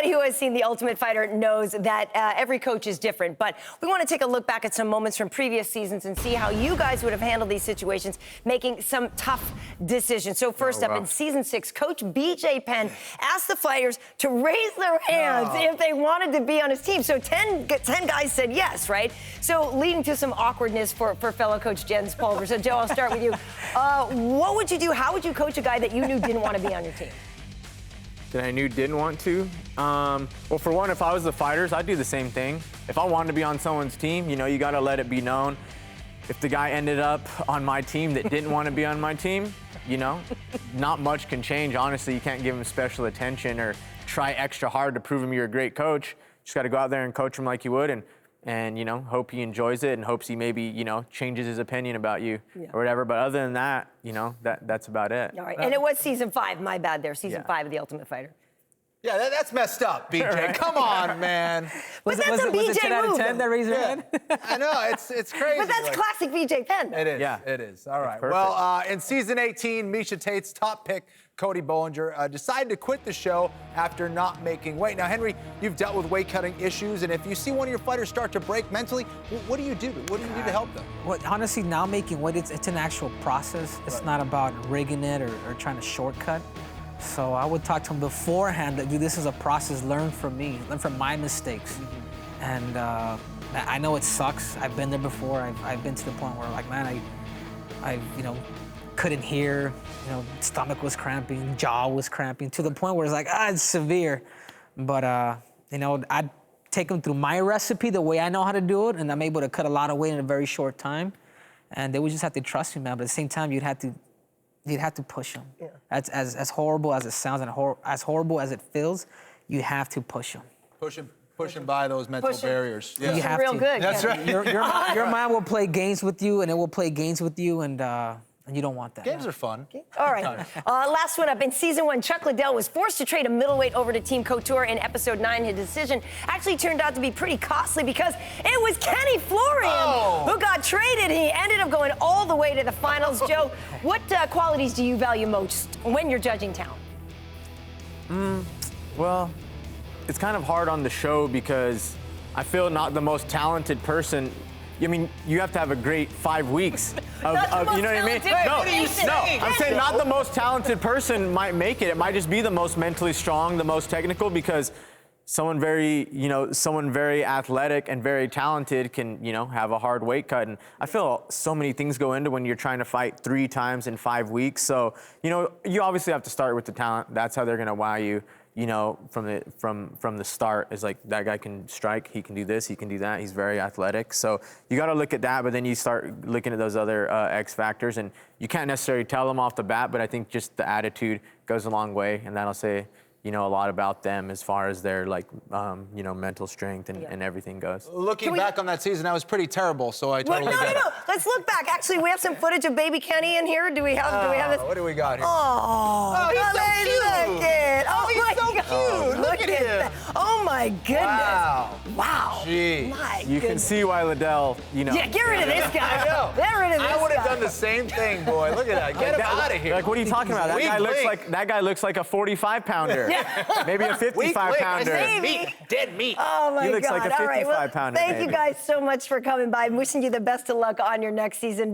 Anybody who has seen The Ultimate Fighter knows that every coach is different, but we want to take a look back at some moments from previous seasons and see how you guys would have handled these situations, making some tough decisions. So first up, in Season 6, Coach BJ Penn asked the fighters to raise their hands if they wanted to be on his team. So 10 guys said yes, right? So leading to some awkwardness for fellow coach Jens Pulver. So Joe, I'll start with you. What would you do? How would you coach a guy that you knew didn't want to be on your team? That I knew didn't want to? Well, for one, if I was the fighters, I'd do the same thing. If I wanted to be on someone's team, you know, you gotta let it be known. If the guy ended up on my team that didn't want to be on my team, you know, not much can change. Honestly, you can't give him special attention or try extra hard to prove him you're a great coach. Just gotta go out there and coach him like you would and you know, hope he enjoys it and hopes he maybe, you know, changes his opinion about you or whatever. But other than that, you know, that's about it. All right, and it was Season 5, my bad there, Season 5 of The Ultimate Fighter. Yeah, that's messed up, BJ. Right. Come on, man. But that's a BJ move. Was it 10 out of 10 that raised your hand? I know, it's crazy. But that's classic BJ Penn. It is, it is. All right. Well, in Season 18, Miesha Tate's top pick, Cody Bollinger, decided to quit the show after not making weight. Now, Henry, you've dealt with weight-cutting issues, and if you see one of your fighters start to break mentally, what do you do? What do you do to help them? Well, honestly, now making weight, it's an actual process. It's not about rigging it or trying to shortcut. So I would talk to him beforehand that, dude, this is a process. Learn from me. Learn from my mistakes. And I know it sucks. I've been there before. I've been to the point where, like, man, I you know, couldn't hear. You know, stomach was cramping, jaw was cramping, to the point where it's like, it's severe. But, you know, I'd take them through my recipe, the way I know how to do it, and I'm able to cut a lot of weight in a very short time. And they would just have to trust me, man. But at the same time, you'd have to push them. Yeah. As horrible as it sounds and as horrible as it feels, you have to push them. Push him by those mental barriers. Yeah. You have real to. good. That's right. Your mind will play games with you, and it will play games with you, and you don't want that. Games are fun. All right. Last one up. In Season 1, Chuck Liddell was forced to trade a middleweight over to Team Couture in Episode 9. His decision actually turned out to be pretty costly because it was Kenny Florian who got traded. He ended up going all the way to the finals. Joe, what qualities do you value most when you're judging talent? Well, it's kind of hard on the show because I feel not the most talented person. I mean, you have to have a great 5 weeks of you know what I mean? No, I'm saying not the most talented person might make it. It might just be the most mentally strong, the most technical, because someone very athletic and very talented can, you know, have a hard weight cut. And I feel so many things go into when you're trying to fight 3 times in 5 weeks. So, you know, you obviously have to start with the talent. That's how they're gonna wow you. You know, from the start, is like, that guy can strike, he can do this, he can do that, he's very athletic. So you got to look at that, but then you start looking at those other X factors, and you can't necessarily tell them off the bat, but I think just the attitude goes a long way, and that'll say, you know, a lot about them as far as their, like, you know, mental strength and everything goes. Looking back on that season, that was pretty terrible, so I totally get it. No. Let's look back. Actually, we have some footage of baby Kenny in here. Do we have this? What do we got here? Oh, he's so cute. Look at, He's so cute. Look at him. That. Oh, my goodness. Wow. Jeez. My You can see why Liddell, you know. Yeah, get rid of this guy. I know. Get rid of this guy. I would have done the same thing, boy. Look at that. Get him out of here. Like, what are you talking about? That guy looks like a 45-pounder. Maybe a 55-pounder. Dead meat. Oh, my God. He looks like a 55-pounder. Thank you guys so much for coming by. I'm wishing you the best of luck on your next season.